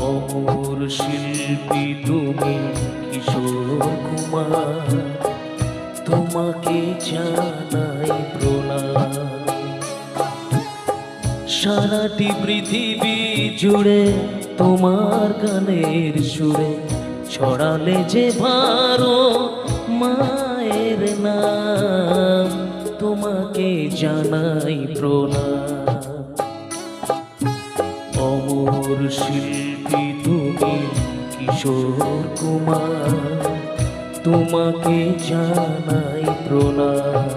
অমর শিল্পী তুমি কিশোর কুমার, তোমাকে জানাই প্রণাম। সারাটি পৃথিবী জুড়ে তোমার গানের সুরে ছড়ালে যে ভারো মায়ের নাম, তোমাকে জানাই প্রণাম। অমর শিল্পী তুমি কিশোর কুমার, তোমাকে জানাই প্রণাম।